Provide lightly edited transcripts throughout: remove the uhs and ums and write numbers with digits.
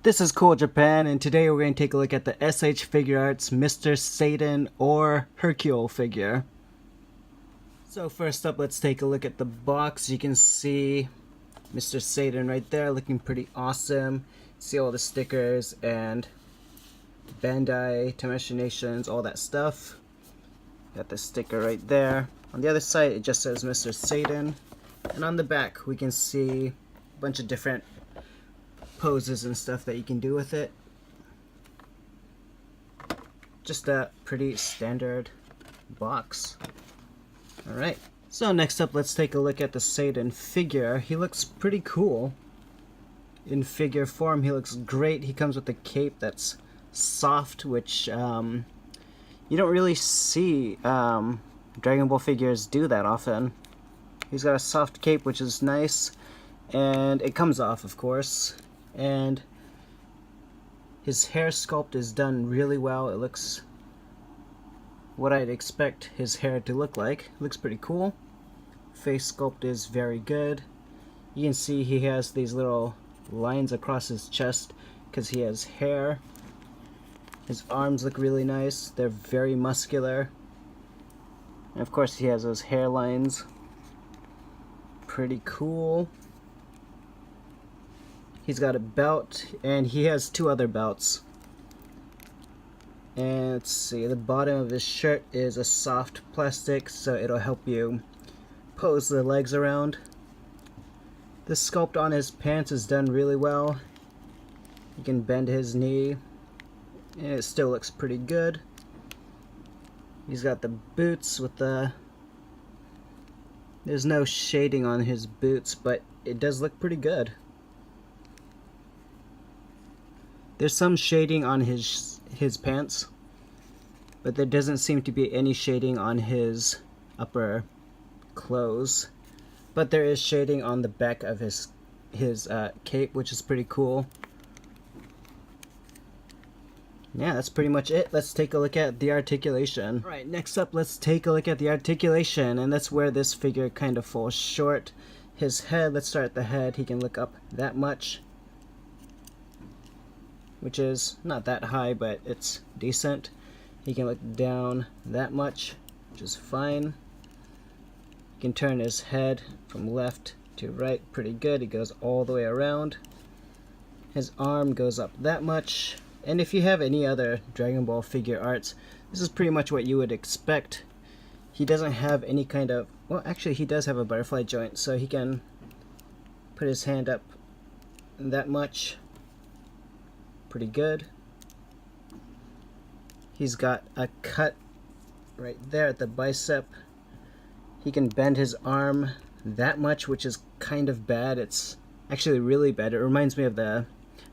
This is Cool Japan, and today we're going to take a look at the SH Figuarts Mr. Satan or Hercule figure. So first up, let's take a look at the box. You can see Mr. Satan right there looking pretty awesome. See all the stickers and Bandai, Tamashii Nations, all that stuff. Got the sticker right there. On the other side, it just says Mr. Satan. And on the back, we can see a bunch of different poses and stuff that you can do with it. Just a pretty standard box. Alright, so next up, let's take a look at the Satan figure. He looks pretty cool. In figure form, he looks great. He comes with a cape that's soft, which you don't really see Dragon Ball figures do that often. He's got a soft cape, which is nice, and it comes off, of course. And his hair sculpt is done really well. It looks what I'd expect his hair to look like. It looks pretty cool. Face sculpt is very good. You can see he has these little lines across his chest because he has hair. His arms look really nice. They're very muscular. And of course he has those hairlines. Pretty cool. He's got a belt, and he has two other belts. And let's see, the bottom of his shirt is a soft plastic, so it'll help you pose the legs around. The sculpt on his pants is done really well. You can bend his knee, and it still looks pretty good. He's got the boots with the... There's no shading on his boots, but it does look pretty good. There's some shading on his pants, but there doesn't seem to be any shading on his upper clothes. But there is shading on the back of his cape, which is pretty cool. Yeah, that's pretty much it. Let's take a look at the articulation. Alright, next up, let's take a look at the articulation, and that's where this figure kind of falls short. His head, let's start at the head. He can look up that much, which is not that high, but it's decent. He can look down that much, which is fine. He can turn his head from left to right pretty good. He goes all the way around. His arm goes up that much. And if you have any other Dragon Ball figure arts, this is pretty much what you would expect. He doesn't have any kind of... Well, actually, he does have a butterfly joint, so he can put his hand up that much. Pretty good. He's got a cut right there at the bicep. He can bend his arm that much, which is kind of bad. It's actually really bad. It reminds me of the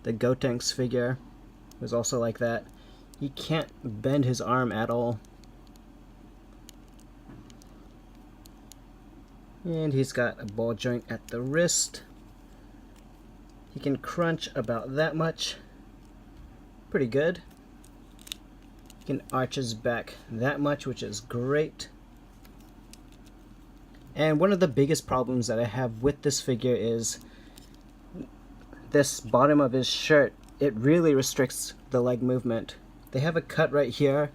Gotenks figure. It was also like that. He can't bend his arm at all. And he's got a ball joint at the wrist. He can crunch about that much. Pretty good. He can arch his back that much, which is great. And one of the biggest problems that I have with this figure is this bottom of his shirt. It really restricts the leg movement. They have a cut right here,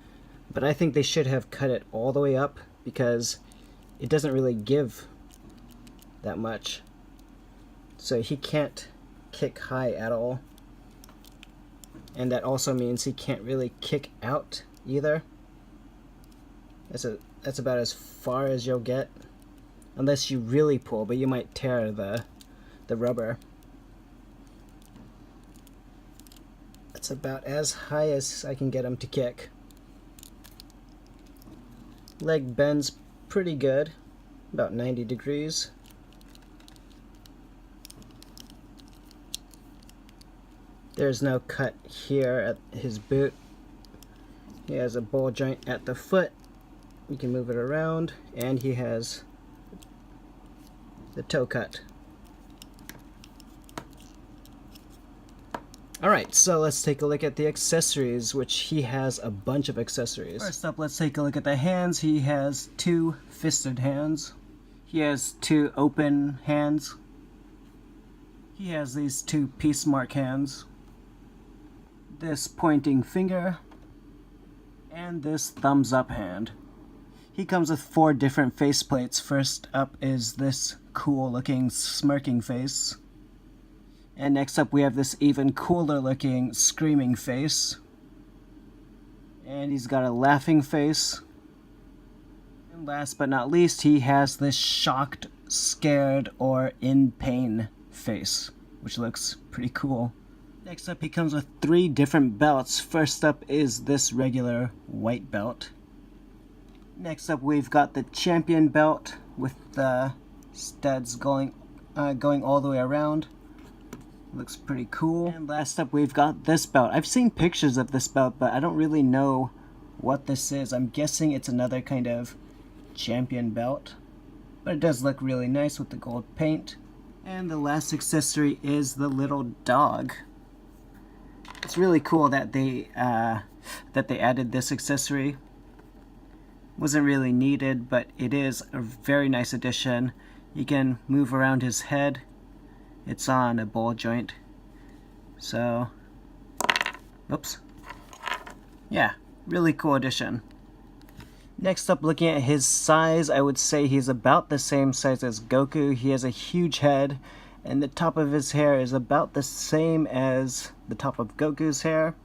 but I think they should have cut it all the way up because it doesn't really give that much. So he can't kick high at all. And that also means he can't really kick out either. That's about as far as you'll get. Unless you really pull, but you might tear the rubber. That's about as high as I can get him to kick. Leg bends pretty good. About 90 degrees. There's no cut here at his boot. He has a ball joint at the foot. You can move it around, and he has the toe cut. Alright, so let's take a look at the accessories, which he has a bunch of accessories. First up, let's take a look at the hands. He has two fisted hands. He has two open hands. He has these two peace mark hands. this pointing finger, and this thumbs up hand. He comes with 4 different faceplates. First up is this cool looking smirking face. And next up we have this even cooler looking screaming face. And he's got a laughing face. And last but not least, he has this shocked, scared, or in pain face, which looks pretty cool. Next up he comes with 3 different belts. First up is this regular white belt. Next up we've got the champion belt with the studs going all the way around. Looks pretty cool. And last up we've got this belt. I've seen pictures of this belt, but I don't really know what this is. I'm guessing it's another kind of champion belt, but it does look really nice with the gold paint. And the last accessory is the little dog. It's really cool that they added this accessory. Wasn't really needed, but it is a very nice addition. You can move around his head. It's on a ball joint. So, oops. Yeah, really cool addition. Next up, looking at his size, I would say he's about the same size as Goku. He has a huge head, and the top of his hair is about the same as the top of Goku's hair.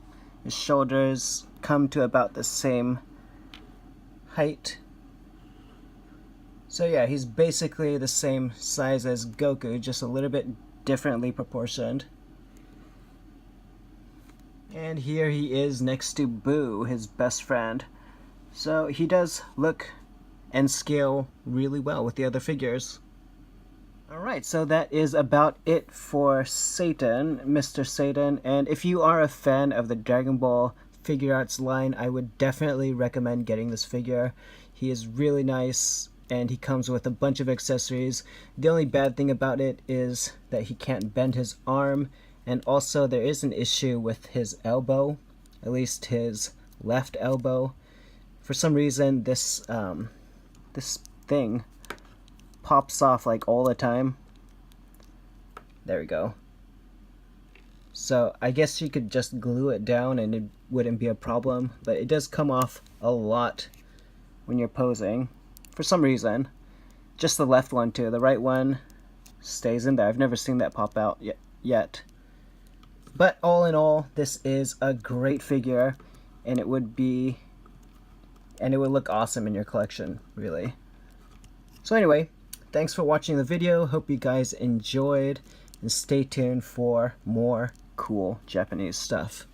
His shoulders come to about the same height. So yeah, he's basically the same size as Goku, just a little bit differently proportioned. And here he is next to Boo, his best friend. So he does look and scale really well with the other figures. Alright, so that is about it for Satan, Mr. Satan. And if you are a fan of the Dragon Ball Figuarts line, I would definitely recommend getting this figure. He is really nice, and he comes with a bunch of accessories. The only bad thing about it is that he can't bend his arm, and also there is an issue with his elbow, at least his left elbow. For some reason, this thing pops off like all the time. There we go. So I guess you could just glue it down and it wouldn't be a problem, but it does come off a lot when you're posing for some reason. Just the left one too. The right one stays in there. I've never seen that pop out yet. But all in all, this is a great figure, and it would look awesome in your collection, really. So anyway, thanks for watching the video. Hope you guys enjoyed, and stay tuned for more cool Japanese stuff.